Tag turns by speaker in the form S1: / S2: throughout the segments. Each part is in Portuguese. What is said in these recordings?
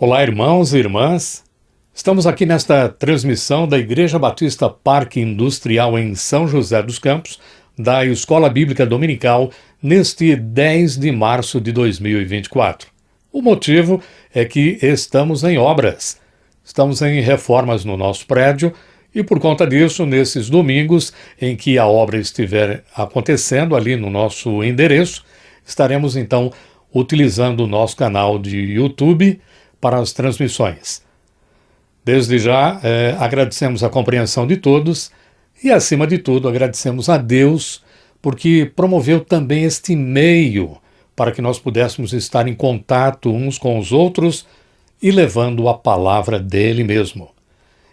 S1: Olá, irmãos e irmãs. Estamos aqui nesta transmissão da Igreja Batista Parque Industrial em São José dos Campos, da Escola Bíblica Dominical, neste 10 de março de 2024. O motivo é que estamos em obras. Estamos em reformas no nosso prédio e, por conta disso, nesses domingos em que a obra estiver acontecendo ali no nosso endereço, estaremos então utilizando o nosso canal de YouTube para as transmissões. Desde já, agradecemos a compreensão de todos e, acima de tudo, agradecemos a Deus porque promoveu também este meio para que nós pudéssemos estar em contato uns com os outros e levando a palavra dele mesmo.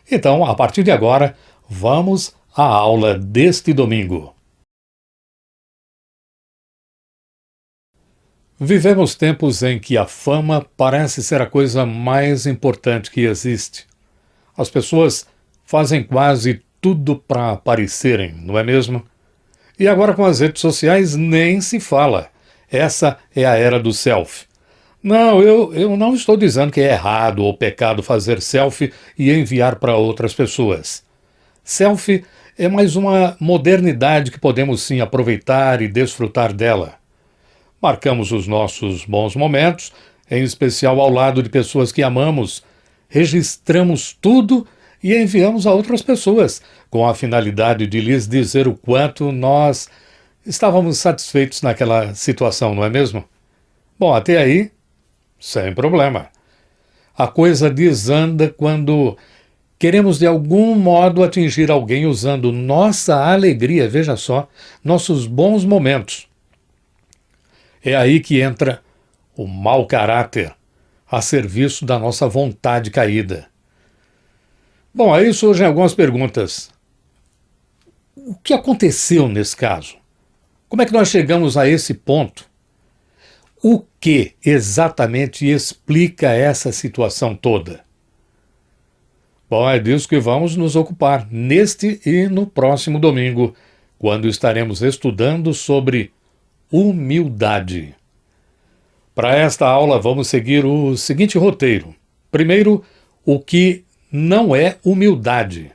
S1: Então, a partir de agora, vamos à aula deste domingo. Vivemos tempos em que a fama parece ser a coisa mais importante que existe. As pessoas fazem quase tudo para aparecerem, não é mesmo? E agora com as redes sociais nem se fala. Essa é a era do selfie. Não, eu não estou dizendo que é errado ou pecado fazer selfie e enviar para outras pessoas. Selfie é mais uma modernidade que podemos sim aproveitar e desfrutar dela. Marcamos os nossos bons momentos, em especial ao lado de pessoas que amamos, registramos tudo e enviamos a outras pessoas, com a finalidade de lhes dizer o quanto nós estávamos satisfeitos naquela situação, não é mesmo? Bom, até aí, sem problema. A coisa desanda quando queremos de algum modo atingir alguém usando nossa alegria, veja só, nossos bons momentos. É aí que entra o mau caráter a serviço da nossa vontade caída. Bom, aí surgem algumas perguntas. O que aconteceu nesse caso? Como é que nós chegamos a esse ponto? O que exatamente explica essa situação toda? Bom, é disso que vamos nos ocupar neste e no próximo domingo, quando estaremos estudando sobre humildade. Para esta aula, vamos seguir o seguinte roteiro. Primeiro, o que não é humildade.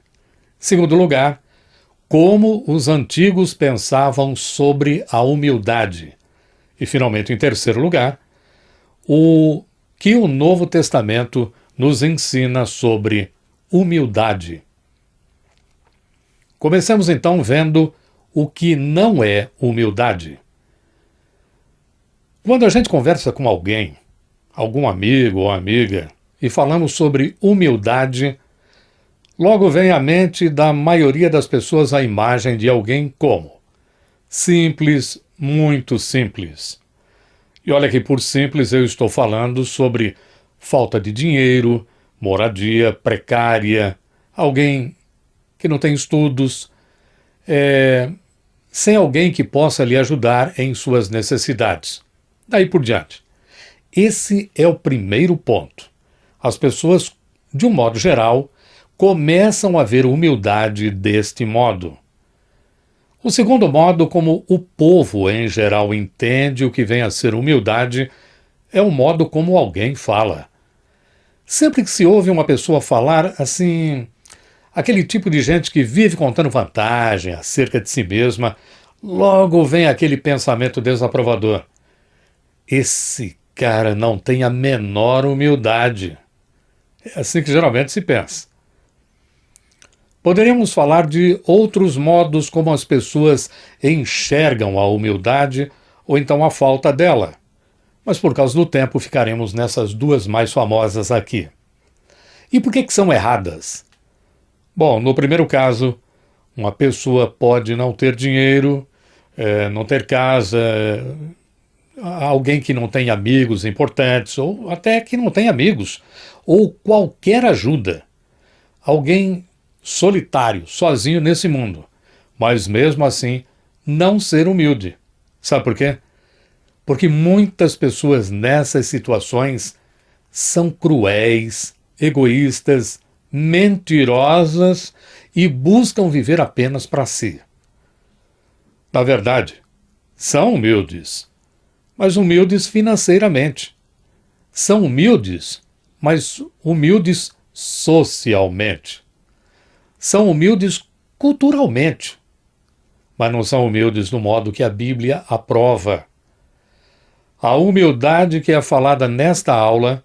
S1: Segundo lugar, como os antigos pensavam sobre a humildade. E, finalmente, em terceiro lugar, o que o Novo Testamento nos ensina sobre humildade. Comecemos, então, vendo o que não é humildade. Quando a gente conversa com alguém, algum amigo ou amiga, e falamos sobre humildade, logo vem à mente da maioria das pessoas a imagem de alguém como simples, muito simples. E olha que por simples eu estou falando sobre falta de dinheiro, moradia precária, alguém que não tem estudos, sem alguém que possa lhe ajudar em suas necessidades. Daí por diante. Esse é o primeiro ponto. As pessoas, de um modo geral, começam a ver humildade deste modo. O segundo modo, como o povo em geral entende o que vem a ser humildade, é o modo como alguém fala. Sempre que se ouve uma pessoa falar assim, aquele tipo de gente que vive contando vantagem acerca de si mesma, logo vem aquele pensamento desaprovador. Esse cara não tem a menor humildade. É assim que geralmente se pensa. Poderíamos falar de outros modos como as pessoas enxergam a humildade ou então a falta dela. Mas por causa do tempo ficaremos nessas duas mais famosas aqui. E por que são erradas? Bom, no primeiro caso, uma pessoa pode não ter dinheiro, não ter casa, alguém que não tem amigos importantes, ou até que não tem amigos, ou qualquer ajuda. Alguém solitário, sozinho nesse mundo, mas mesmo assim não ser humilde. Sabe por quê? Porque muitas pessoas nessas situações são cruéis, egoístas, mentirosas e buscam viver apenas para si. Na verdade, são humildes, mas humildes financeiramente. São humildes, mas humildes socialmente. São humildes culturalmente, mas não são humildes no modo que a Bíblia aprova. A humildade que é falada nesta aula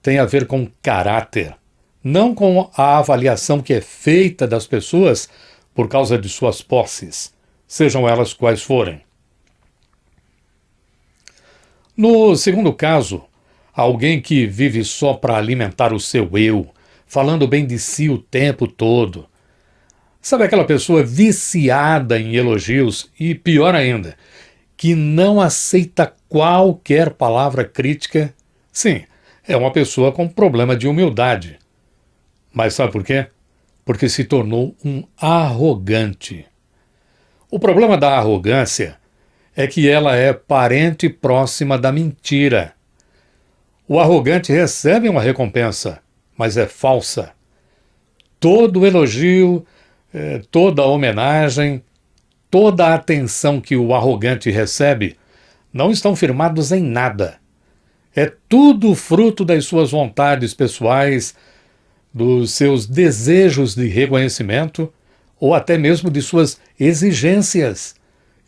S1: tem a ver com caráter, não com a avaliação que é feita das pessoas por causa de suas posses, sejam elas quais forem. No segundo caso, alguém que vive só para alimentar o seu eu, falando bem de si o tempo todo. Sabe aquela pessoa viciada em elogios e, pior ainda, que não aceita qualquer palavra crítica? Sim, é uma pessoa com problema de humildade. Mas sabe por quê? Porque se tornou um arrogante. O problema da arrogância é que ela é parente próxima da mentira. O arrogante recebe uma recompensa, mas é falsa. Todo elogio, toda homenagem, toda a atenção que o arrogante recebe não estão firmados em nada. É tudo fruto das suas vontades pessoais, dos seus desejos de reconhecimento ou até mesmo de suas exigências,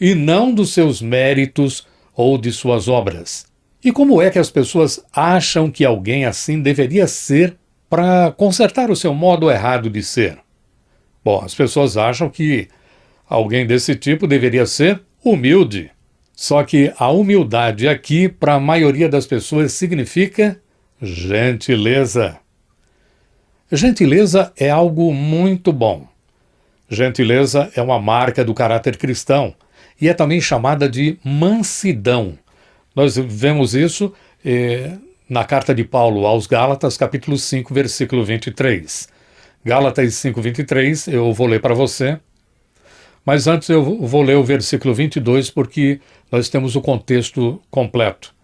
S1: e não dos seus méritos ou de suas obras. E como é que as pessoas acham que alguém assim deveria ser para consertar o seu modo errado de ser? Bom, as pessoas acham que alguém desse tipo deveria ser humilde. Só que a humildade aqui, para a maioria das pessoas, significa gentileza. Gentileza é algo muito bom. Gentileza é uma marca do caráter cristão e é também chamada de mansidão. Nós vemos isso na carta de Paulo aos Gálatas, capítulo 5, versículo 23. Gálatas 5, 23, eu vou ler para você. Mas antes eu vou ler o versículo 22, porque nós temos o contexto completo.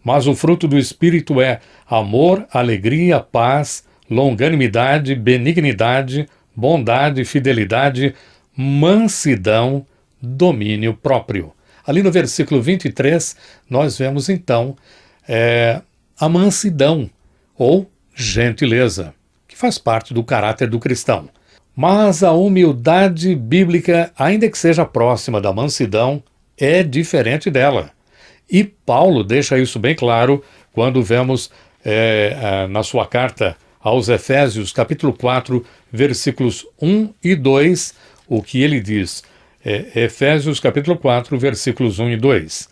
S1: Mas o fruto do Espírito é amor, alegria, paz, longanimidade, benignidade, bondade, fidelidade, mansidão, domínio próprio. Ali no versículo 23, nós vemos então a mansidão, ou gentileza, que faz parte do caráter do cristão. Mas a humildade bíblica, ainda que seja próxima da mansidão, é diferente dela. E Paulo deixa isso bem claro quando vemos na sua carta aos Efésios, capítulo 4, versículos 1 e 2, o que ele diz. Efésios, capítulo 4, versículos 1 e 2.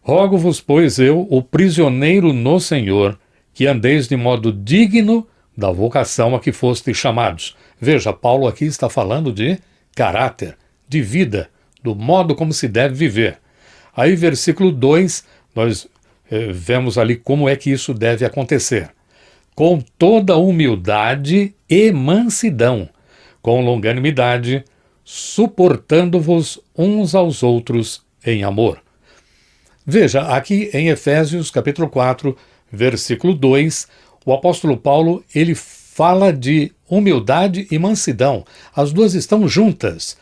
S1: Rogo-vos, pois eu, o prisioneiro no Senhor, que andeis de modo digno da vocação a que fostes chamados. Veja, Paulo aqui está falando de caráter, de vida, do modo como se deve viver. Aí, versículo 2, nós vemos ali como é que isso deve acontecer. Com toda humildade e mansidão, com longanimidade, suportando-vos uns aos outros em amor. Veja, aqui em Efésios, capítulo 4, versículo 2, o apóstolo Paulo, ele fala de humildade e mansidão. As duas estão juntas,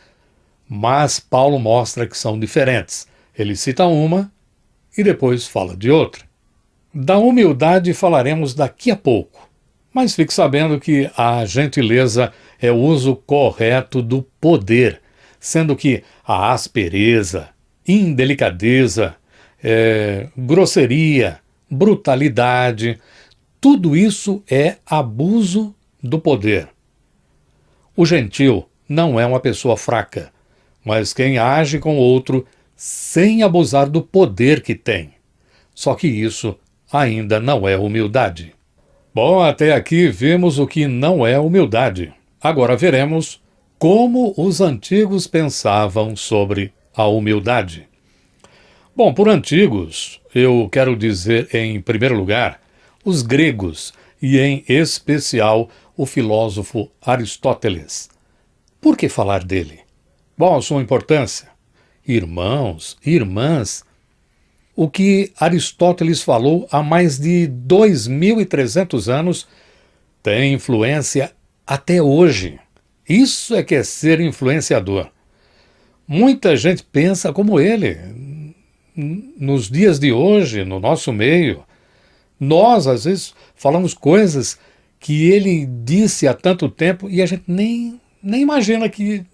S1: mas Paulo mostra que são diferentes. Ele cita uma e depois fala de outra. Da humildade falaremos daqui a pouco, mas fique sabendo que a gentileza é o uso correto do poder, sendo que a aspereza, indelicadeza, grosseria, brutalidade, tudo isso é abuso do poder. O gentil não é uma pessoa fraca, mas quem age com o outro sem abusar do poder que tem. Só que isso ainda não é humildade. Bom, até aqui vimos o que não é humildade. Agora veremos como os antigos pensavam sobre a humildade. Bom, por antigos, eu quero dizer em primeiro lugar os gregos e em especial o filósofo Aristóteles. Por que falar dele? Bom, sua importância. Irmãos, irmãs, o que Aristóteles falou há mais de 2.300 anos tem influência até hoje. Isso é que é ser influenciador. Muita gente pensa como ele. Nos dias de hoje, no nosso meio, Nós, às vezes, falamos coisas que ele disse há tanto tempo e a gente nem imagina que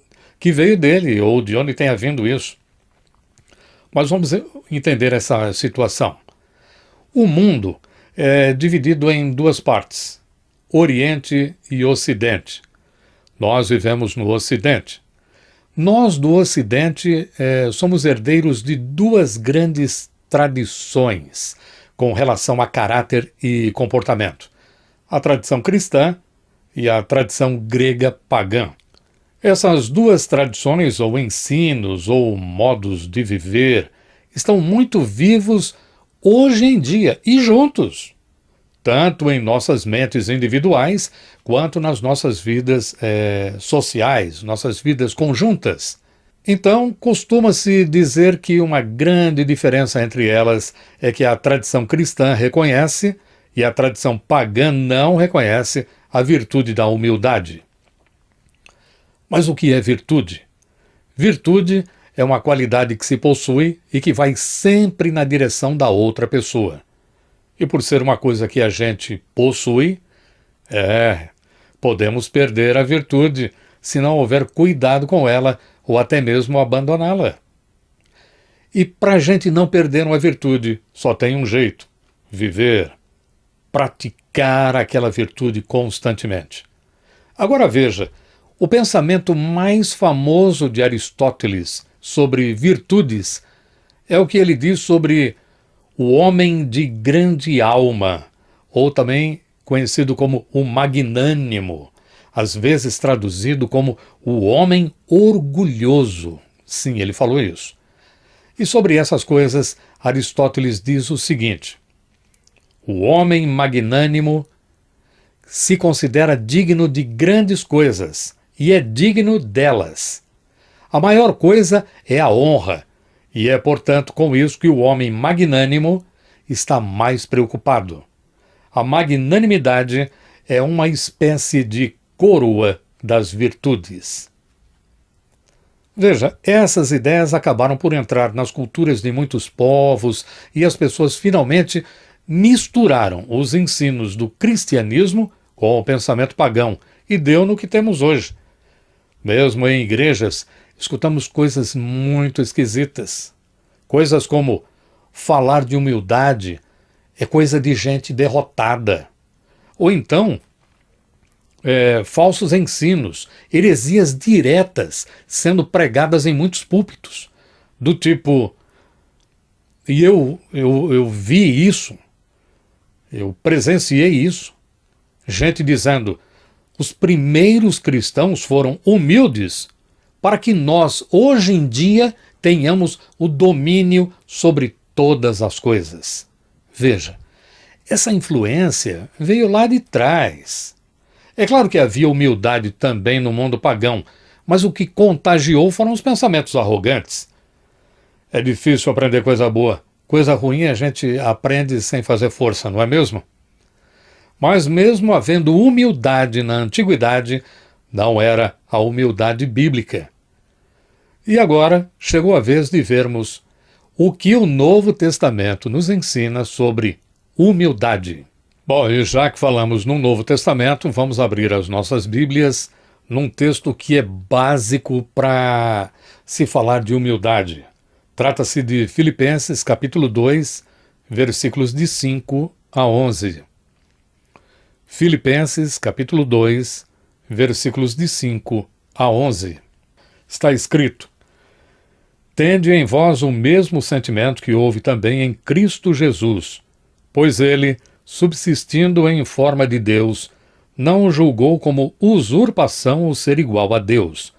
S1: veio dele ou de onde tenha vindo isso. Mas vamos entender essa situação. O mundo é dividido em duas partes, Oriente e Ocidente. Nós vivemos no Ocidente. Nós do Ocidente somos herdeiros de duas grandes tradições com relação a caráter e comportamento. A tradição cristã e a tradição grega pagã. Essas duas tradições, ou ensinos, ou modos de viver, estão muito vivos hoje em dia e juntos, tanto em nossas mentes individuais, quanto nas nossas vidas sociais, nossas vidas conjuntas. Então, costuma-se dizer que uma grande diferença entre elas é que a tradição cristã reconhece e a tradição pagã não reconhece a virtude da humildade. Mas o que é virtude? Virtude é uma qualidade que se possui e que vai sempre na direção da outra pessoa. E por ser uma coisa que a gente possui, podemos perder a virtude se não houver cuidado com ela ou até mesmo abandoná-la. E para a gente não perder uma virtude, só tem um jeito: viver, praticar aquela virtude constantemente. Agora veja, o pensamento mais famoso de Aristóteles sobre virtudes é o que ele diz sobre o homem de grande alma, ou também conhecido como o magnânimo, às vezes traduzido como o homem orgulhoso. Sim, ele falou isso. E sobre essas coisas, Aristóteles diz o seguinte: o homem magnânimo se considera digno de grandes coisas e é digno delas. A maior coisa é a honra, e é, portanto, com isso que o homem magnânimo está mais preocupado. A magnanimidade é uma espécie de coroa das virtudes. Veja, essas ideias acabaram por entrar nas culturas de muitos povos e as pessoas finalmente misturaram os ensinos do cristianismo com o pensamento pagão e deu no que temos hoje. Mesmo em igrejas, escutamos coisas muito esquisitas. Coisas como falar de humildade é coisa de gente derrotada. Ou então, falsos ensinos, heresias diretas sendo pregadas em muitos púlpitos. Do tipo, e eu vi isso, eu presenciei isso. Gente dizendo: os primeiros cristãos foram humildes para que nós, hoje em dia, tenhamos o domínio sobre todas as coisas. Veja, essa influência veio lá de trás. É claro que havia humildade também no mundo pagão, mas o que contagiou foram os pensamentos arrogantes. É difícil aprender coisa boa. Coisa ruim a gente aprende sem fazer força, não é mesmo? Mas mesmo havendo humildade na antiguidade, não era a humildade bíblica. E agora chegou a vez de vermos o que o Novo Testamento nos ensina sobre humildade. Bom, e já que falamos no Novo Testamento, vamos abrir as nossas Bíblias num texto que é básico para se falar de humildade. Trata-se de Filipenses, capítulo 2, versículos de 5 a 11. Filipenses, capítulo 2, versículos de 5 a 11. Está escrito: tende em vós o mesmo sentimento que houve também em Cristo Jesus, pois ele, subsistindo em forma de Deus, não julgou como usurpação o ser igual a Deus.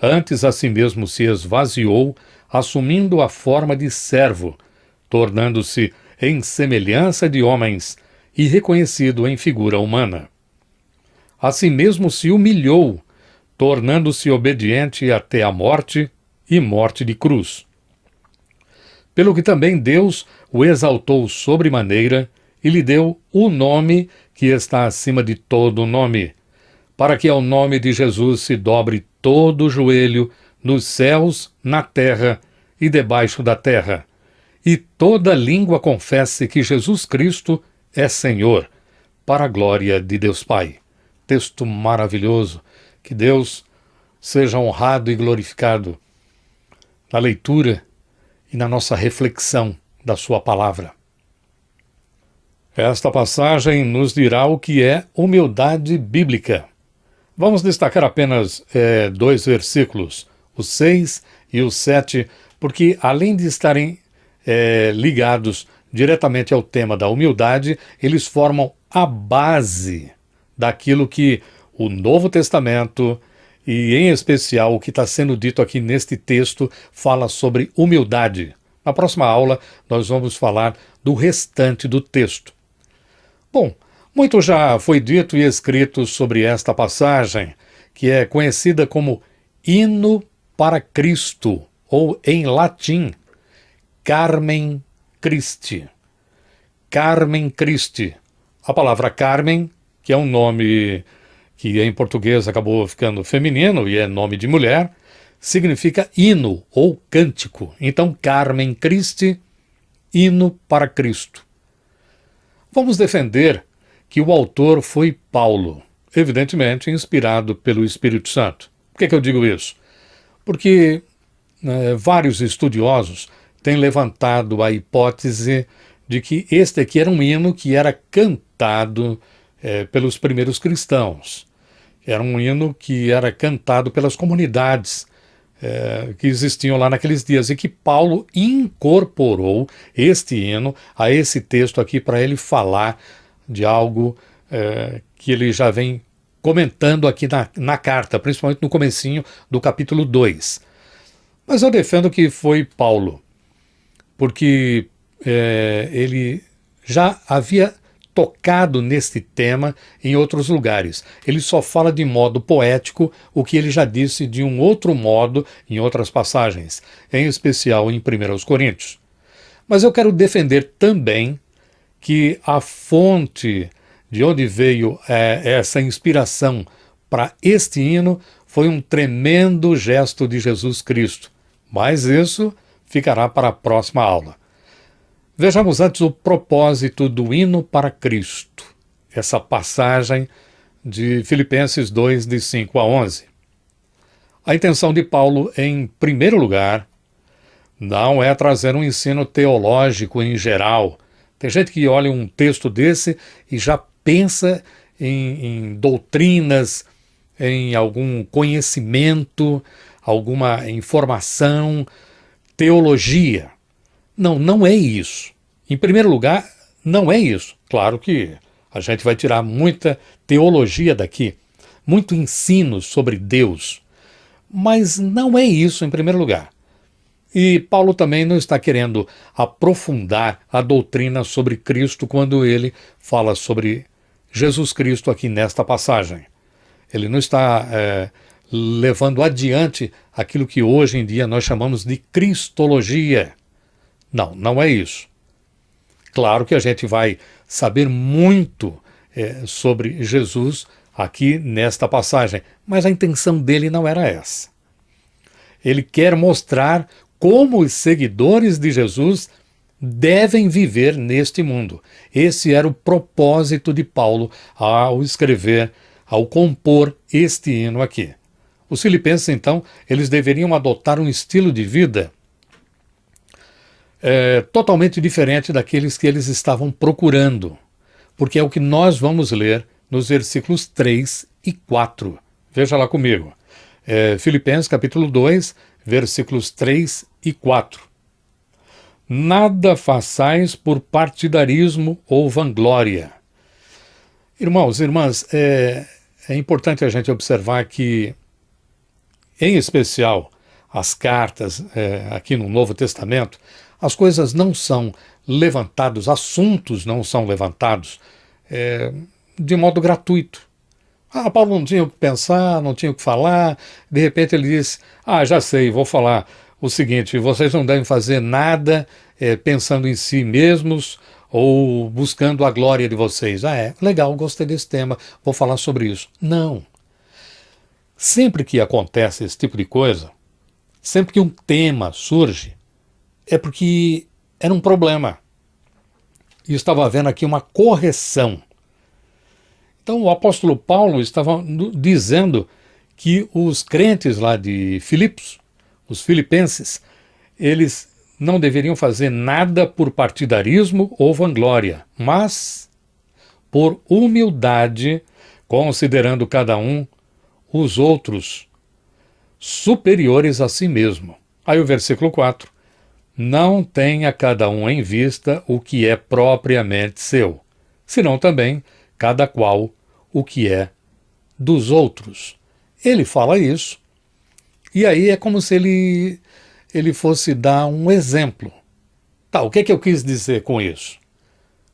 S1: Antes a si mesmo se esvaziou, assumindo a forma de servo, tornando-se em semelhança de homens e reconhecido em figura humana. A si mesmo se humilhou, tornando-se obediente até a morte e morte de cruz. Pelo que também Deus o exaltou sobremaneira e lhe deu o nome que está acima de todo nome, para que ao nome de Jesus se dobre todo o joelho nos céus, na terra e debaixo da terra, e toda língua confesse que Jesus Cristo é Senhor, para a glória de Deus Pai. Texto maravilhoso. Que Deus seja honrado e glorificado na leitura e na nossa reflexão da sua palavra. Esta passagem nos dirá o que é humildade bíblica. Vamos destacar apenas 2 versículos, o 6 e o 7, porque além de estarem ligados diretamente ao tema da humildade, eles formam a base daquilo que o Novo Testamento, e em especial o que está sendo dito aqui neste texto, fala sobre humildade. Na próxima aula nós vamos falar do restante do texto. Bom, muito já foi dito e escrito sobre esta passagem, que é conhecida como Hino para Cristo, ou em latim, Carmen Christi. Carmen Christi. A palavra Carmen, que é um nome que em português acabou ficando feminino e é nome de mulher, significa hino ou cântico. Então, Carmen Christi, hino para Cristo. Vamos defender que o autor foi Paulo, evidentemente inspirado pelo Espírito Santo. Por que eu digo isso? Porque vários estudiosos têm levantado a hipótese de que este aqui era um hino que era cantado pelos primeiros cristãos. Era um hino que era cantado pelas comunidades que existiam lá naqueles dias, e que Paulo incorporou este hino a esse texto aqui para ele falar de algo que ele já vem comentando aqui na carta, principalmente no comecinho do capítulo 2. Mas eu defendo que foi Paulo, porque ele já havia tocado neste tema em outros lugares. Ele só fala de modo poético o que ele já disse de um outro modo em outras passagens, em especial em 1 Coríntios. Mas eu quero defender também que a fonte de onde veio essa inspiração para este hino foi um tremendo gesto de Jesus Cristo. Mas isso ficará para a próxima aula. Vejamos antes o propósito do hino para Cristo, essa passagem de Filipenses 2, de 5 a 11. A intenção de Paulo, em primeiro lugar, não é trazer um ensino teológico em geral. Tem gente que olha um texto desse e já pensa em doutrinas, em algum conhecimento, alguma informação, teologia. Não, não é isso. Em primeiro lugar, não é isso. Claro que a gente vai tirar muita teologia daqui, muito ensino sobre Deus, mas não é isso em primeiro lugar. E Paulo também não está querendo aprofundar a doutrina sobre Cristo quando ele fala sobre Jesus Cristo aqui nesta passagem. Ele não está levando adiante aquilo que hoje em dia nós chamamos de cristologia. Não, não é isso. Claro que a gente vai saber muito sobre Jesus aqui nesta passagem, mas a intenção dele não era essa. Ele quer mostrar como os seguidores de Jesus devem viver neste mundo. Esse era o propósito de Paulo ao escrever, ao compor este hino aqui. Os filipenses, então, eles deveriam adotar um estilo de vida totalmente diferente daqueles que eles estavam procurando, porque é o que nós vamos ler nos versículos 3 e 4. Veja lá comigo. Filipenses capítulo 2, versículos 3 e 4. Nada façais por partidarismo ou vanglória. Irmãos e irmãs, é importante a gente observar que, em especial, as cartas aqui no Novo Testamento, as coisas não são levantadas, assuntos não são levantados de modo gratuito. Paulo não tinha o que pensar, não tinha o que falar, de repente ele disse, já sei, vou falar o seguinte, vocês não devem fazer nada pensando em si mesmos ou buscando a glória de vocês. Legal, gostei desse tema, vou falar sobre isso. Não. Sempre que acontece esse tipo de coisa, sempre que um tema surge, é porque era um problema. e estava havendo aqui uma correção. Então o apóstolo Paulo estava dizendo que os crentes lá de Filipos, os filipenses, eles não deveriam fazer nada por partidarismo ou vanglória, mas por humildade, considerando cada um os outros superiores a si mesmo. Aí o versículo 4. Não tenha cada um em vista o que é propriamente seu, senão também cada qual o que é dos outros. Ele fala isso, e aí é como se ele fosse dar um exemplo. Tá, o que é que eu quis dizer com isso?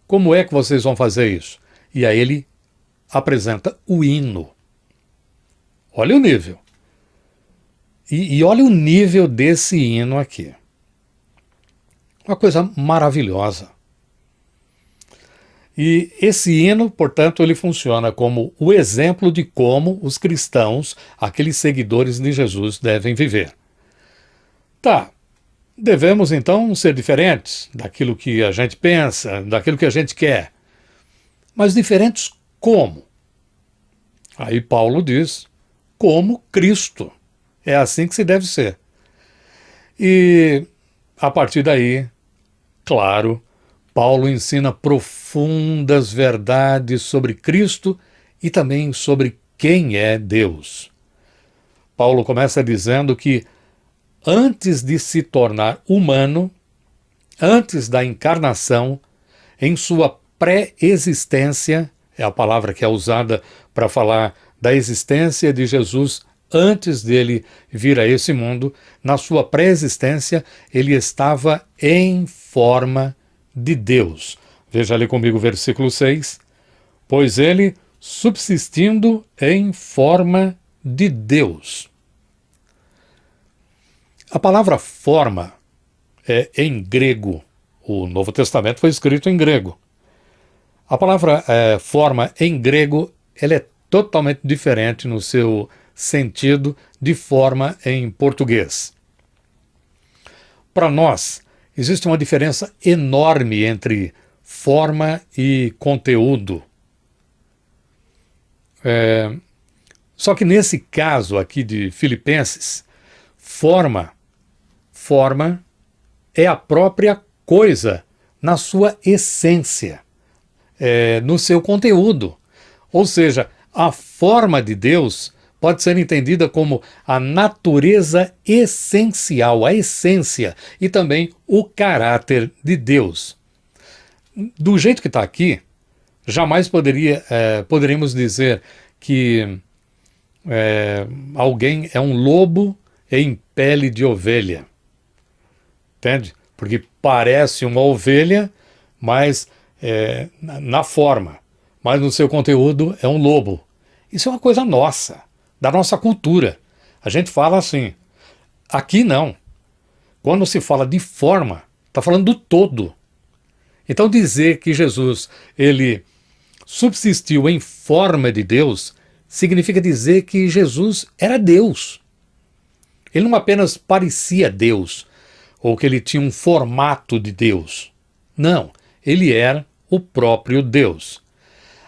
S1: Como é que vocês vão fazer isso? E aí ele apresenta o hino. Olha o nível. E olha o nível desse hino aqui. Uma coisa maravilhosa. E esse hino, portanto, ele funciona como o exemplo de como os cristãos, aqueles seguidores de Jesus, devem viver. Tá, devemos então ser diferentes daquilo que a gente pensa, daquilo que a gente quer. Mas diferentes como? Aí Paulo diz, como Cristo. É assim que se deve ser. E a partir daí, claro, Paulo ensina profundas verdades sobre Cristo e também sobre quem é Deus. Paulo começa dizendo que antes de se tornar humano, antes da encarnação, em sua pré-existência, é a palavra que é usada para falar da existência de Jesus antes dele vir a esse mundo, na sua pré-existência, ele estava em forma de Deus. Veja ali comigo o versículo 6. Pois ele, subsistindo em forma de Deus. A palavra forma é em grego. O Novo Testamento foi escrito em grego. A palavra forma em grego, ela é totalmente diferente no seu sentido de forma em português. Para nós, existe uma diferença enorme entre forma e conteúdo. Só que nesse caso aqui de Filipenses, forma é a própria coisa na sua essência, no seu conteúdo. Ou seja, a forma de Deus pode ser entendida como a natureza essencial, a essência e também o caráter de Deus. Do jeito que está aqui, jamais poderíamos dizer que alguém é um lobo em pele de ovelha. Entende? Porque parece uma ovelha, mas na forma, mas no seu conteúdo é um lobo. Isso é uma coisa nossa, da nossa cultura. A gente fala assim. Aqui não. Quando se fala de forma, está falando do todo. Então dizer que Jesus, ele subsistiu em forma de Deus, significa dizer que Jesus era Deus. Ele não apenas parecia Deus, ou que ele tinha um formato de Deus. Não, ele era o próprio Deus.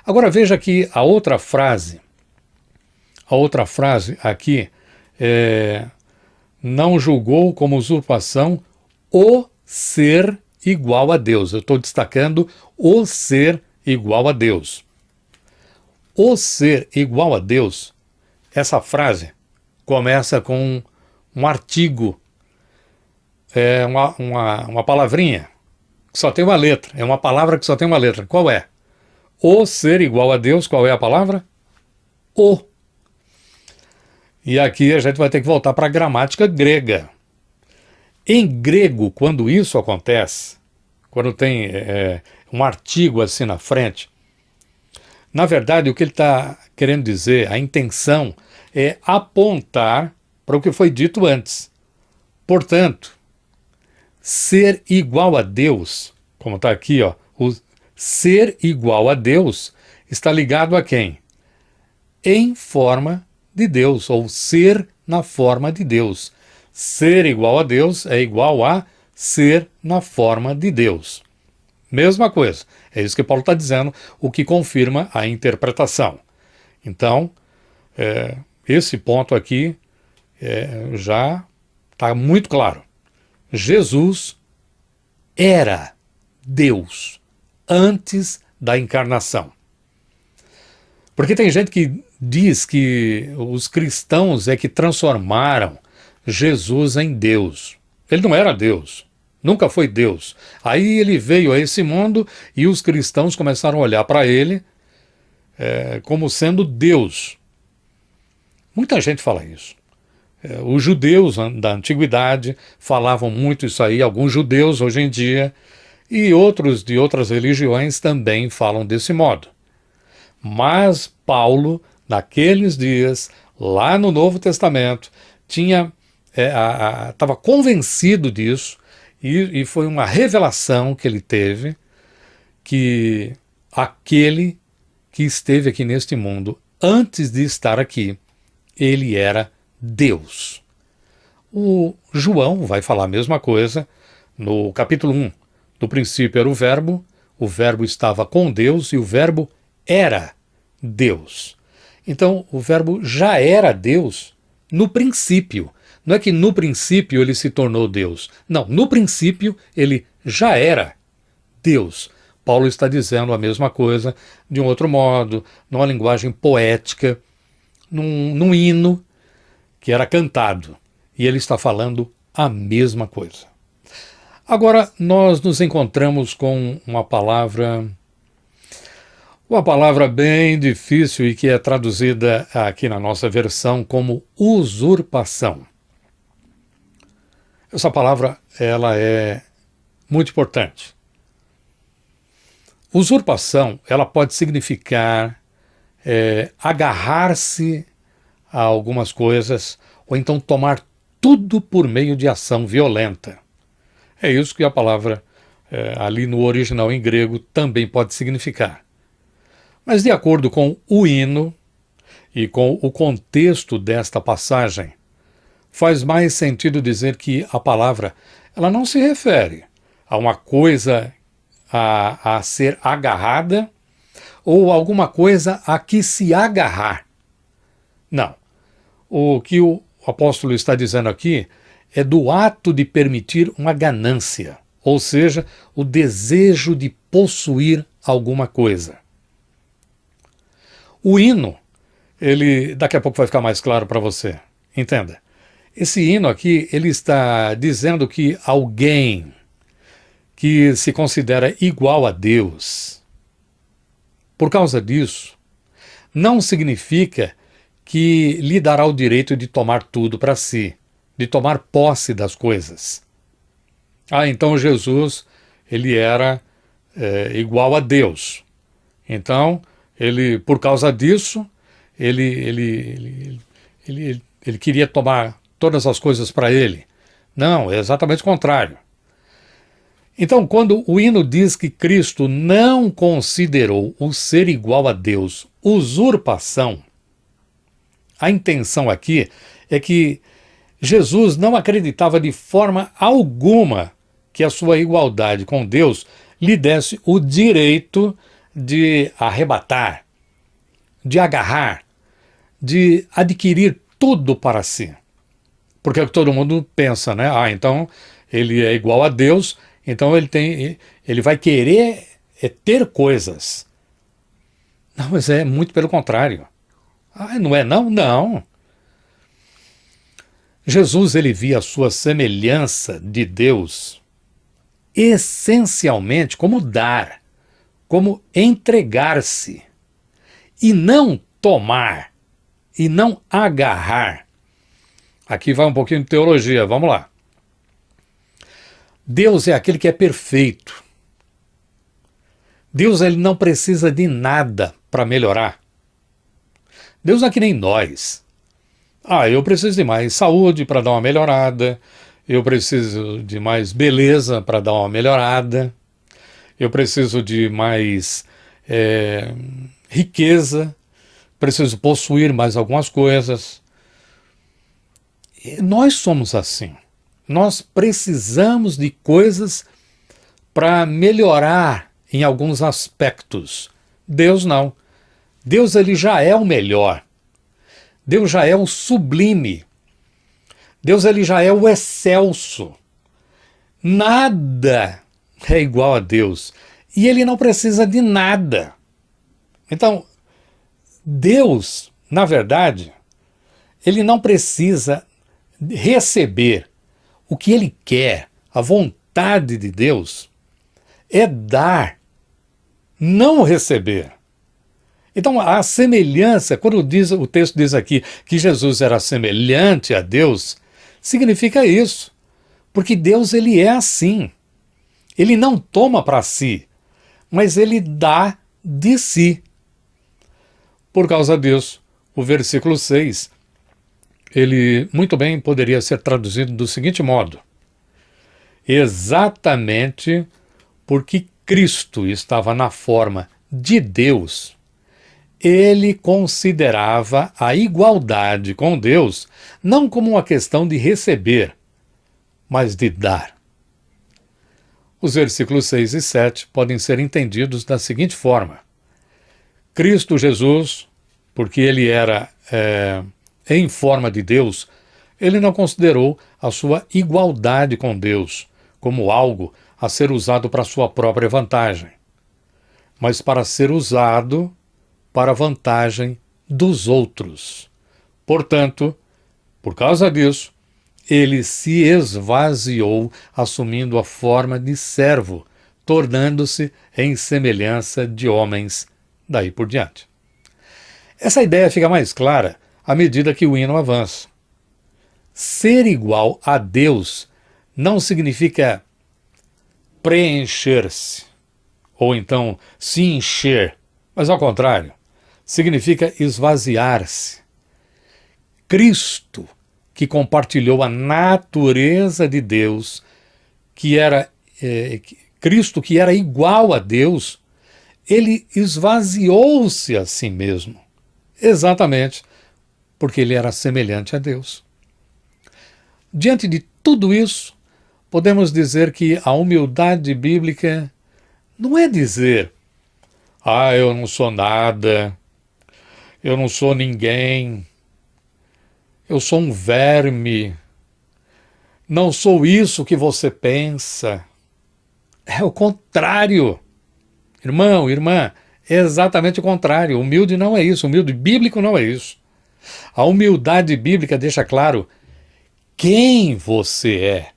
S1: Agora veja aqui a outra frase. A outra frase aqui não julgou como usurpação o ser igual a Deus. Eu estou destacando o ser igual a Deus. O ser igual a Deus, essa frase começa com um artigo, uma palavrinha que só tem uma letra. É uma palavra que só tem uma letra. Qual é? O ser igual a Deus, qual é a palavra? O. E aqui a gente vai ter que voltar para a gramática grega. Em grego, quando isso acontece, quando tem um artigo assim na frente, na verdade o que ele está querendo dizer, a intenção é apontar para o que foi dito antes. Portanto, ser igual a Deus, como está aqui, o ser igual a Deus está ligado a quem? Em forma de Deus, ou ser na forma de Deus. Ser igual a Deus é igual a ser na forma de Deus. Mesma coisa. É isso que Paulo está dizendo, o que confirma a interpretação. Então, esse ponto aqui já está muito claro. Jesus era Deus antes da encarnação. Porque tem gente que diz que os cristãos é que transformaram Jesus em Deus. Ele não era Deus, nunca foi Deus. Aí ele veio a esse mundo e os cristãos começaram a olhar para ele como sendo Deus. Muita gente fala isso. Os judeus da antiguidade falavam muito isso aí, alguns judeus hoje em dia, e outros de outras religiões também falam desse modo. Mas Paulo, naqueles dias, lá no Novo Testamento, estava convencido disso, e foi uma revelação que ele teve, que aquele que esteve aqui neste mundo, antes de estar aqui, ele era Deus. O João vai falar a mesma coisa no capítulo 1. No princípio era o verbo estava com Deus e o verbo era Deus. Então, o verbo já era Deus no princípio. Não é que no princípio ele se tornou Deus. Não, no princípio ele já era Deus. Paulo está dizendo a mesma coisa de um outro modo, numa linguagem poética, num hino que era cantado. E ele está falando a mesma coisa. Agora, nós nos encontramos com uma palavra bem difícil e que é traduzida aqui na nossa versão como usurpação. Essa palavra, ela é muito importante. Usurpação, ela pode significar agarrar-se a algumas coisas ou então tomar tudo por meio de ação violenta. É isso que a palavra ali no original em grego também pode significar. Mas de acordo com o hino e com o contexto desta passagem, faz mais sentido dizer que a palavra ela não se refere a uma coisa a ser agarrada ou alguma coisa a que se agarrar. Não. O que o apóstolo está dizendo aqui é do ato de permitir uma ganância, ou seja, o desejo de possuir alguma coisa. O hino, ele daqui a pouco vai ficar mais claro para você. Entenda. Esse hino aqui, ele está dizendo que alguém que se considera igual a Deus, por causa disso, não significa que lhe dará o direito de tomar tudo para si, de tomar posse das coisas. Então Jesus, ele era igual a Deus. Então, ele, por causa disso, ele queria tomar todas as coisas para ele. Não, é exatamente o contrário. Então, quando o hino diz que Cristo não considerou o ser igual a Deus usurpação, a intenção aqui é que Jesus não acreditava de forma alguma que a sua igualdade com Deus lhe desse o direito de arrebatar, de agarrar, de adquirir tudo para si. Porque é o que todo mundo pensa, né? Então ele é igual a Deus, então ele vai querer ter coisas. Não, mas é muito pelo contrário. Não é não? Não. Jesus, ele via a sua semelhança de Deus essencialmente como dar, como entregar-se, e não tomar, e não agarrar. Aqui vai um pouquinho de teologia, vamos lá. Deus é aquele que é perfeito. Deus, ele não precisa de nada para melhorar. Deus não é que nem nós. Eu preciso de mais saúde para dar uma melhorada, eu preciso de mais beleza para dar uma melhorada, eu preciso de mais riqueza, preciso possuir mais algumas coisas. Nós somos assim. Nós precisamos de coisas para melhorar em alguns aspectos. Deus não. Deus ele já é o melhor. Deus já é o sublime. Deus ele já é o excelso. Nada é igual a Deus. E ele não precisa de nada. Então, Deus, na verdade, ele não precisa receber. O que ele quer, a vontade de Deus, é dar, não receber. Então, a semelhança, quando o texto diz aqui que Jesus era semelhante a Deus, significa isso. Porque Deus, ele é assim. Ele não toma para si, mas ele dá de si. Por causa disso, o versículo 6, ele muito bem poderia ser traduzido do seguinte modo: exatamente porque Cristo estava na forma de Deus, ele considerava a igualdade com Deus não como uma questão de receber, mas de dar. Os versículos 6 e 7 podem ser entendidos da seguinte forma: Cristo Jesus, porque ele era em forma de Deus, ele não considerou a sua igualdade com Deus como algo a ser usado para sua própria vantagem, mas para ser usado para a vantagem dos outros. Portanto, por causa disso, ele se esvaziou, assumindo a forma de servo, tornando-se em semelhança de homens daí por diante. Essa ideia fica mais clara à medida que o hino avança. Ser igual a Deus não significa preencher-se, ou então se encher, mas ao contrário, significa esvaziar-se. Cristo, que compartilhou a natureza de Deus, Cristo que era igual a Deus, ele esvaziou-se a si mesmo, exatamente porque ele era semelhante a Deus. Diante de tudo isso, podemos dizer que a humildade bíblica não é dizer: eu não sou nada, eu não sou ninguém, eu sou um verme, não sou isso que você pensa. É o contrário. Irmão, irmã, é exatamente o contrário. Humilde não é isso, humilde bíblico não é isso. A humildade bíblica deixa claro quem você é,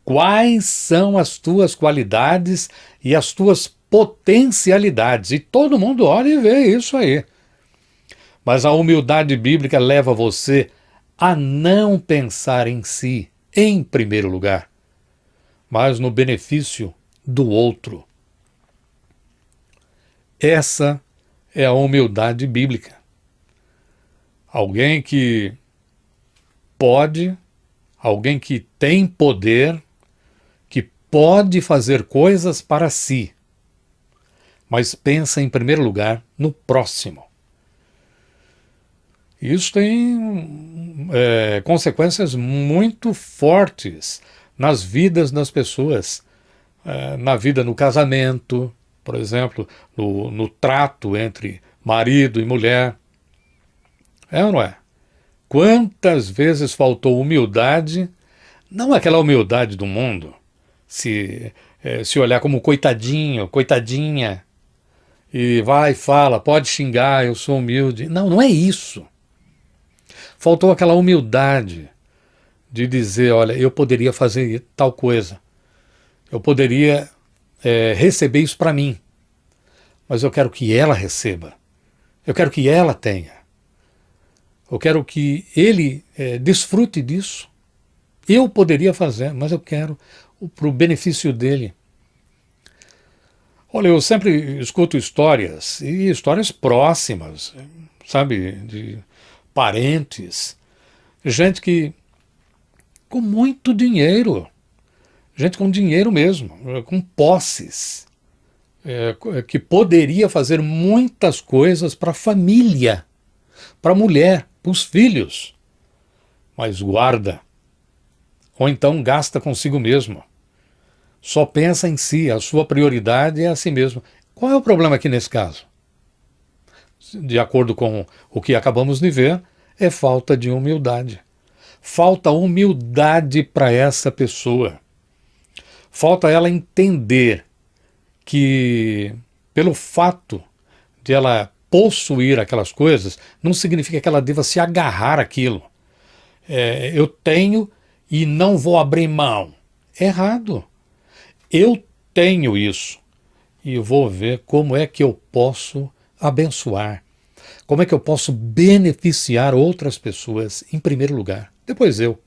S1: quais são as tuas qualidades e as tuas potencialidades. E todo mundo olha e vê isso aí. Mas a humildade bíblica leva você a não pensar em si, em primeiro lugar, mas no benefício do outro. Essa é a humildade bíblica. Alguém que pode, alguém que tem poder, que pode fazer coisas para si, mas pensa em primeiro lugar no próximo. Isso tem consequências muito fortes nas vidas das pessoas, na vida no casamento, por exemplo, no trato entre marido e mulher. É ou não é? Quantas vezes faltou humildade, não aquela humildade do mundo, se olhar como coitadinho, coitadinha, e vai e fala, pode xingar, eu sou humilde. Não, não é isso. Faltou aquela humildade de dizer, olha, eu poderia fazer tal coisa, eu poderia receber isso para mim, mas eu quero que ela receba, eu quero que ela tenha, eu quero que ele desfrute disso. Eu poderia fazer, mas eu quero para o benefício dele. Olha, eu sempre escuto histórias, e histórias próximas, sabe, de parentes, gente que com muito dinheiro, gente com dinheiro mesmo, com posses, que poderia fazer muitas coisas para a família, para a mulher, para os filhos, mas guarda, ou então gasta consigo mesmo, só pensa em si, a sua prioridade é a si mesmo. Qual é o problema aqui nesse caso? De acordo com o que acabamos de ver, é falta de humildade. Falta humildade para essa pessoa. Falta ela entender que, pelo fato de ela possuir aquelas coisas, não significa que ela deva se agarrar àquilo. Eu tenho e não vou abrir mão. Errado. Eu tenho isso e vou ver como é que eu posso abençoar, como é que eu posso beneficiar outras pessoas em primeiro lugar, depois eu.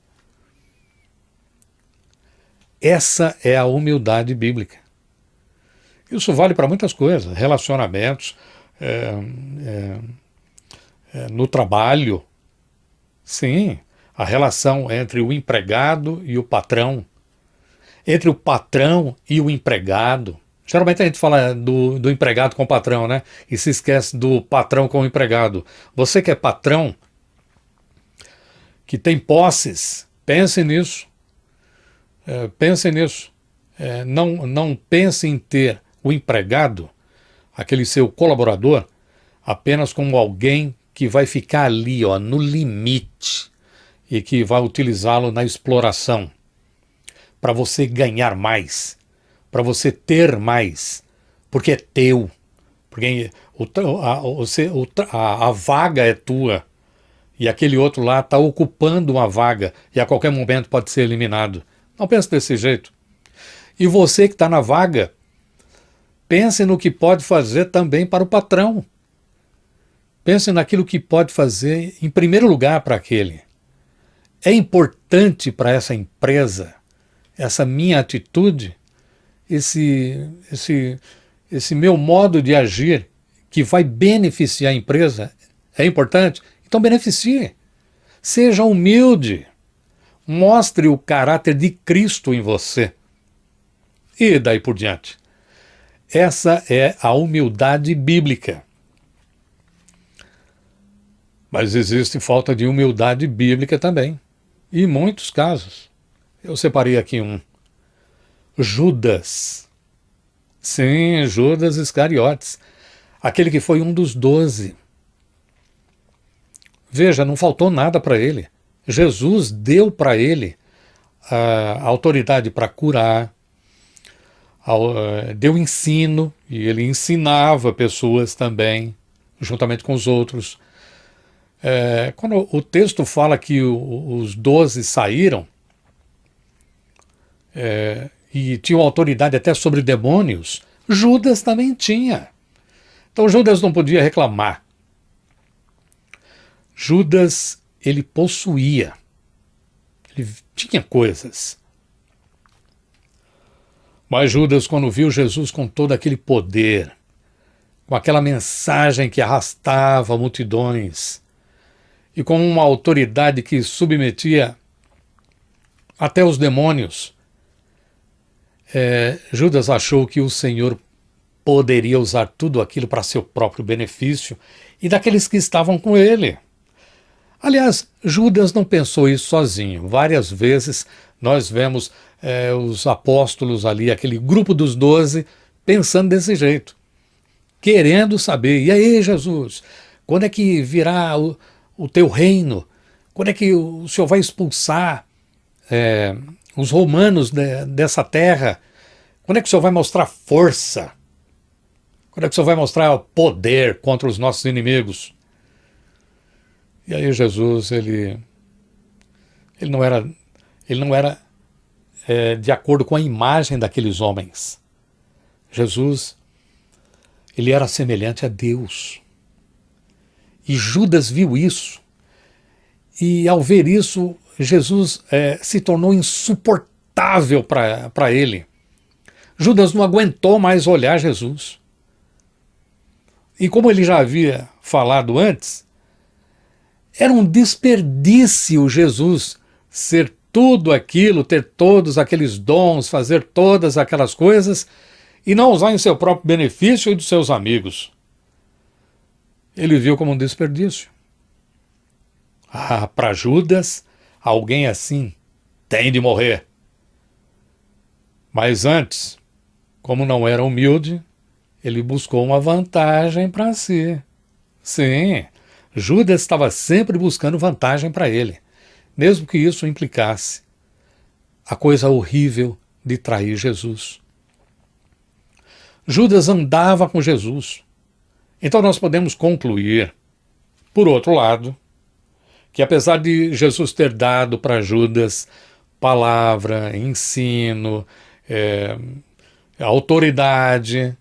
S1: Essa é a humildade bíblica. Isso vale para muitas coisas, relacionamentos, no trabalho. Sim, a relação entre o empregado e o patrão, entre o patrão e o empregado. Geralmente a gente fala do empregado com o patrão, né? E se esquece do patrão com o empregado. Você que é patrão, que tem posses, pense nisso. Pense nisso. Não pense em ter o empregado, aquele seu colaborador, apenas como alguém que vai ficar ali, ó, no limite e que vai utilizá-lo na exploração para você ganhar mais, para você ter mais, porque é teu, porque a vaga é tua e aquele outro lá está ocupando uma vaga e a qualquer momento pode ser eliminado. Não pense desse jeito. E você que está na vaga, pense no que pode fazer também para o patrão. Pense naquilo que pode fazer em primeiro lugar para aquele. É importante para essa empresa, essa minha atitude, esse meu modo de agir que vai beneficiar a empresa, é importante? Então beneficie. Seja humilde. Mostre o caráter de Cristo em você. E daí por diante. Essa é a humildade bíblica. Mas existe falta de humildade bíblica também. E em muitos casos. Eu separei aqui um. Judas. Sim, Judas Iscariotes. Aquele que foi um dos 12. Veja, não faltou nada para ele. Jesus deu para ele a autoridade para curar, deu ensino, e ele ensinava pessoas também, juntamente com os outros. Quando o texto fala que os 12 saíram e tinham autoridade até sobre demônios, Judas também tinha. Então Judas não podia reclamar. Judas, ele possuía, ele tinha coisas. Mas Judas, quando viu Jesus com todo aquele poder, com aquela mensagem que arrastava multidões, e com uma autoridade que submetia até os demônios, Judas achou que o Senhor poderia usar tudo aquilo para seu próprio benefício e daqueles que estavam com ele. Aliás, Judas não pensou isso sozinho. Várias vezes nós vemos os apóstolos ali, aquele grupo dos 12, pensando desse jeito, querendo saber, e aí, Jesus, quando é que virá o teu reino? Quando é que o Senhor vai expulsar os romanos dessa terra? Quando é que o Senhor vai mostrar força? Quando é que o Senhor vai mostrar poder contra os nossos inimigos? E aí Jesus, ele não era de acordo com a imagem daqueles homens. Jesus, ele era semelhante a Deus. E Judas viu isso. E ao ver isso, Jesus se tornou insuportável para ele. Judas não aguentou mais olhar Jesus. E como ele já havia falado antes, era um desperdício Jesus ser tudo aquilo, ter todos aqueles dons, fazer todas aquelas coisas e não usar em seu próprio benefício e dos seus amigos. Ele viu como um desperdício. Para Judas, alguém assim tem de morrer. Mas antes, como não era humilde, ele buscou uma vantagem para si. Sim, Judas estava sempre buscando vantagem para ele, mesmo que isso implicasse a coisa horrível de trair Jesus. Judas andava com Jesus. Então nós podemos concluir, por outro lado, que apesar de Jesus ter dado para Judas palavra, ensino, autoridade,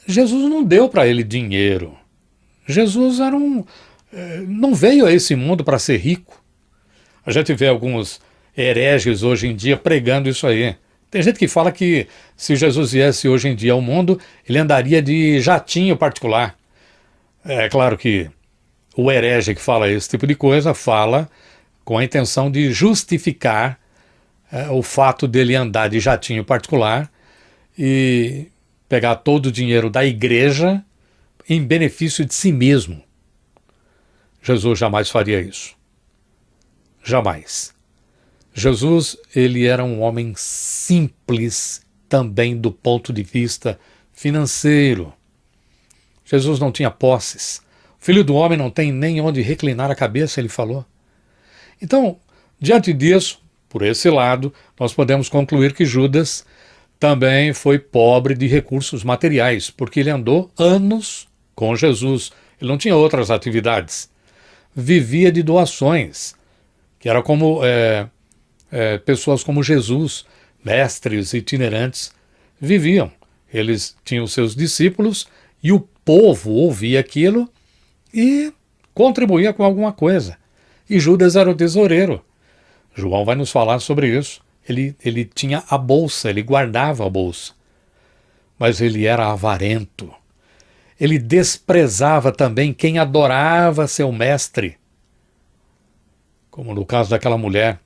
S1: Jesus não deu para ele dinheiro. Jesus não veio a esse mundo para ser rico. A gente vê alguns hereges hoje em dia pregando isso aí. Tem gente que fala que se Jesus viesse hoje em dia ao mundo, ele andaria de jatinho particular. É claro que o herege que fala esse tipo de coisa fala com a intenção de justificar o fato dele andar de jatinho particular e pegar todo o dinheiro da igreja em benefício de si mesmo. Jesus jamais faria isso. Jamais. Jesus, ele era um homem simples também do ponto de vista financeiro. Jesus não tinha posses. O Filho do Homem não tem nem onde reclinar a cabeça, ele falou. Então, diante disso, por esse lado, nós podemos concluir que Judas também foi pobre de recursos materiais, porque ele andou anos com Jesus. Ele não tinha outras atividades. Vivia de doações, que era como pessoas como Jesus, mestres itinerantes, viviam. Eles tinham seus discípulos e o povo ouvia aquilo e contribuía com alguma coisa. E Judas era o tesoureiro. João vai nos falar sobre isso. Ele tinha a bolsa, ele guardava a bolsa. Mas ele era avarento. Ele desprezava também quem adorava seu mestre. Como no caso daquela mulher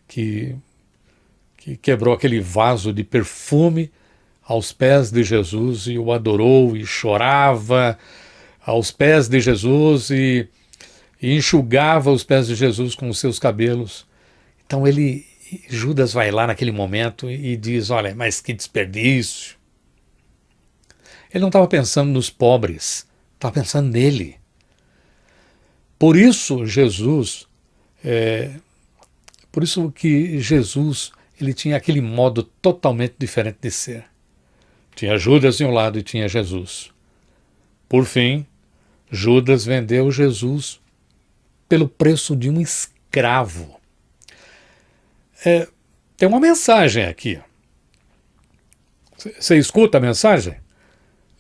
S1: que quebrou aquele vaso de perfume aos pés de Jesus e o adorou e chorava aos pés de Jesus e enxugava os pés de Jesus com os seus cabelos. Então Judas vai lá naquele momento e diz, olha, mas que desperdício. Ele não estava pensando nos pobres, estava pensando nele. Por isso que Jesus ele tinha aquele modo totalmente diferente de ser. Tinha Judas de um lado e tinha Jesus. Por fim, Judas vendeu Jesus pelo preço de um escravo. Tem uma mensagem aqui. Você escuta a mensagem?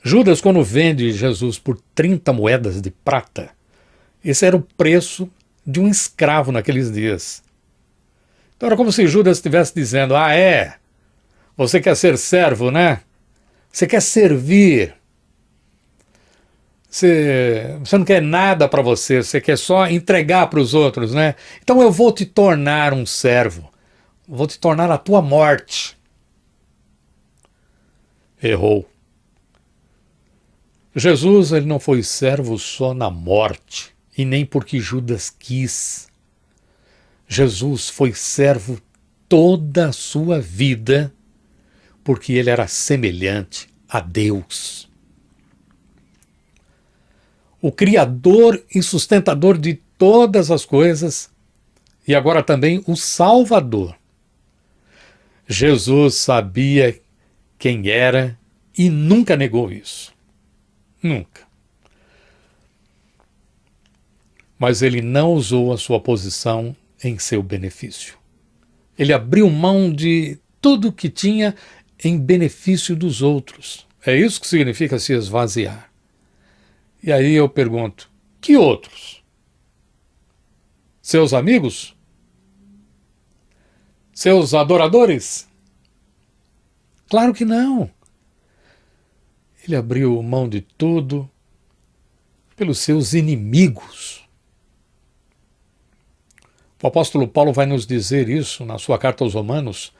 S1: Judas, quando vende Jesus por 30 moedas de prata, esse era o preço de um escravo naqueles dias. Então era como se Judas estivesse dizendo, você quer ser servo, né? Você quer servir. Você não quer nada para você quer só entregar para os outros, né? Então eu vou te tornar um servo. Vou te tornar a tua morte. Errou. Jesus ele não foi servo só na morte, e nem porque Judas quis. Jesus foi servo toda a sua vida, porque ele era semelhante a Deus. O Criador e sustentador de todas as coisas, e agora também o Salvador. Jesus sabia quem era e nunca negou isso. Nunca. Mas ele não usou a sua posição em seu benefício. Ele abriu mão de tudo que tinha em benefício dos outros. É isso que significa se esvaziar. E aí eu pergunto, que outros? Seus amigos? Seus adoradores? Claro que não. Ele abriu mão de tudo pelos seus inimigos. O apóstolo Paulo vai nos dizer isso na sua carta aos Romanos,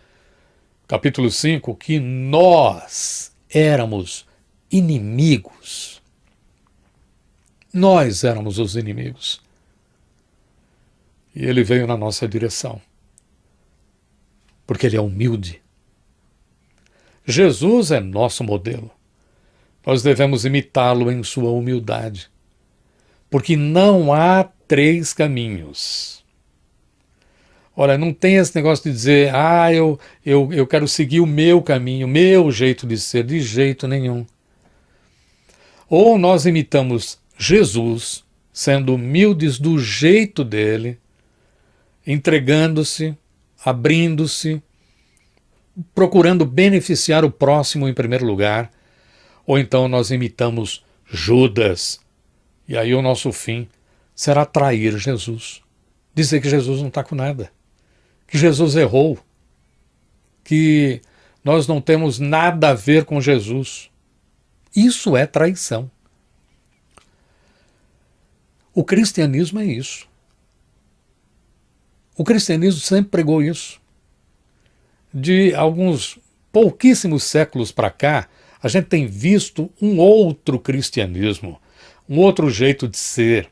S1: capítulo 5, que nós éramos inimigos. Nós éramos os inimigos. E ele veio na nossa direção. Porque ele é humilde. Jesus é nosso modelo. Nós devemos imitá-lo em sua humildade. Porque não há três caminhos. Olha, não tem esse negócio de dizer, eu quero seguir o meu caminho, o meu jeito de ser, de jeito nenhum. Ou nós imitamos Jesus, sendo humildes do jeito dele, entregando-se, abrindo-se, procurando beneficiar o próximo em primeiro lugar, ou então nós imitamos Judas, e aí o nosso fim será trair Jesus, dizer que Jesus não está com nada, que Jesus errou, que nós não temos nada a ver com Jesus. Isso é traição. O cristianismo é isso. O cristianismo sempre pregou isso. De alguns pouquíssimos séculos para cá, a gente tem visto um outro cristianismo, um outro jeito de ser,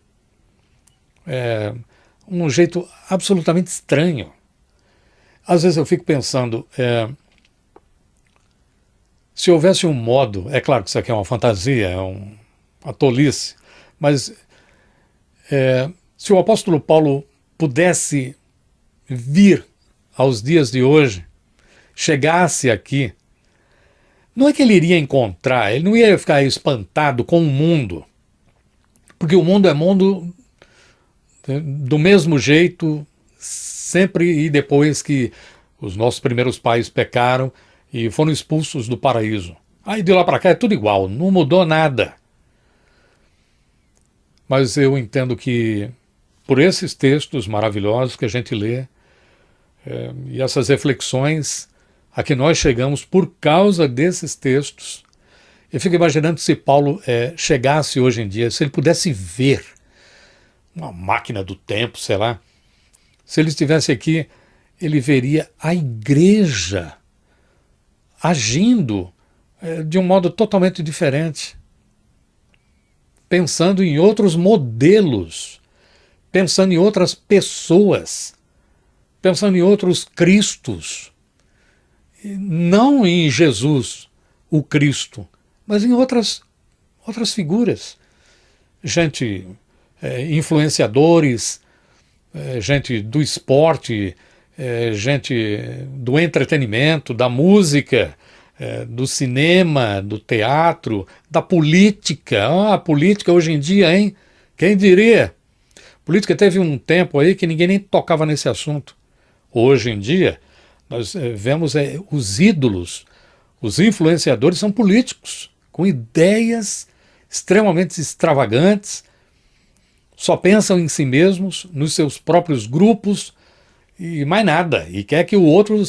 S1: um jeito absolutamente estranho. Às vezes eu fico pensando, se houvesse um modo, é claro que isso aqui é uma fantasia, é uma tolice, mas se o apóstolo Paulo pudesse vir aos dias de hoje, chegasse aqui, não é que ele iria encontrar, ele não ia ficar espantado com o mundo, porque o mundo é mundo do mesmo jeito, sempre e depois que os nossos primeiros pais pecaram e foram expulsos do paraíso. Aí de lá para cá é tudo igual, não mudou nada. Mas eu entendo que por esses textos maravilhosos que a gente lê, e essas reflexões a que nós chegamos por causa desses textos, eu fico imaginando se Paulo chegasse hoje em dia, se ele pudesse ver uma máquina do tempo, sei lá, se ele estivesse aqui, ele veria a igreja agindo de um modo totalmente diferente, pensando em outros modelos, pensando em outras pessoas, pensando em outros Cristos, não em Jesus, o Cristo, mas em outras figuras. Gente, influenciadores, gente do esporte, gente do entretenimento, da música, do cinema, do teatro, da política. A política hoje em dia, hein? Quem diria? A política teve um tempo aí que ninguém nem tocava nesse assunto. Hoje em dia, nós vemos os ídolos, os influenciadores são políticos, com ideias extremamente extravagantes, só pensam em si mesmos, nos seus próprios grupos e mais nada, e quer que o outro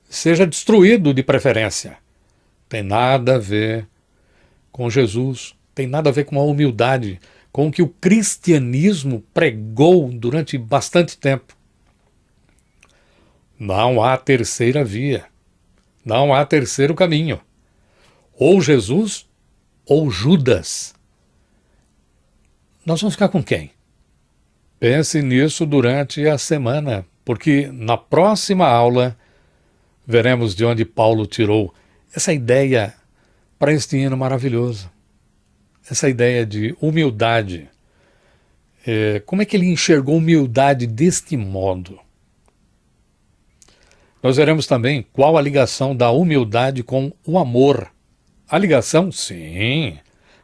S1: seja destruído de preferência. Tem nada a ver com Jesus, tem nada a ver com a humildade, com o que o cristianismo pregou durante bastante tempo. Não há terceira via, não há terceiro caminho. Ou Jesus ou Judas. Nós vamos ficar com quem? Pense nisso durante a semana, porque na próxima aula veremos de onde Paulo tirou essa ideia para este hino maravilhoso. Essa ideia de humildade. Como é que ele enxergou humildade deste modo? Nós veremos também qual a ligação da humildade com o amor. A ligação? Sim,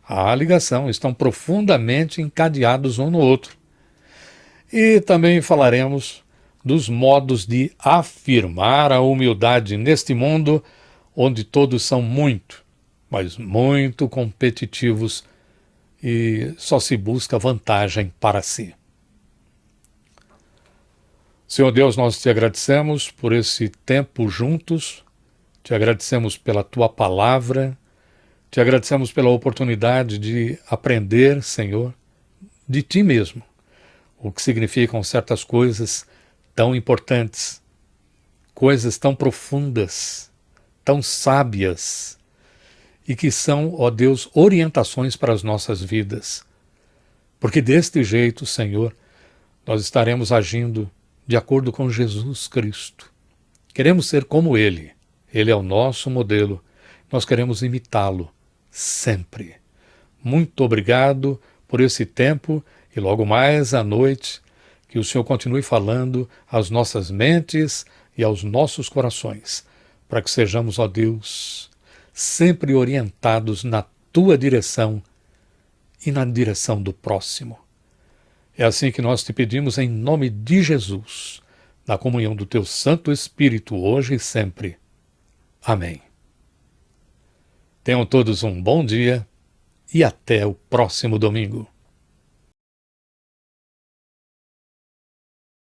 S1: há ligação, estão profundamente encadeados um no outro. E também falaremos dos modos de afirmar a humildade neste mundo onde todos são muito, mas muito competitivos e só se busca vantagem para si. Senhor Deus, nós te agradecemos por esse tempo juntos, te agradecemos pela tua palavra, te agradecemos pela oportunidade de aprender, Senhor, de ti mesmo, o que significam certas coisas tão importantes, coisas tão profundas, tão sábias, e que são, ó Deus, orientações para as nossas vidas. Porque deste jeito, Senhor, nós estaremos agindo de acordo com Jesus Cristo. Queremos ser como Ele. Ele é o nosso modelo. Nós queremos imitá-lo sempre. Muito obrigado por esse tempo e logo mais à noite que o Senhor continue falando às nossas mentes e aos nossos corações, para que sejamos, ó Deus, sempre orientados na tua direção e na direção do próximo. É assim que nós te pedimos em nome de Jesus, na comunhão do teu Santo Espírito, hoje e sempre. Amém. Tenham todos um bom dia e até o próximo domingo.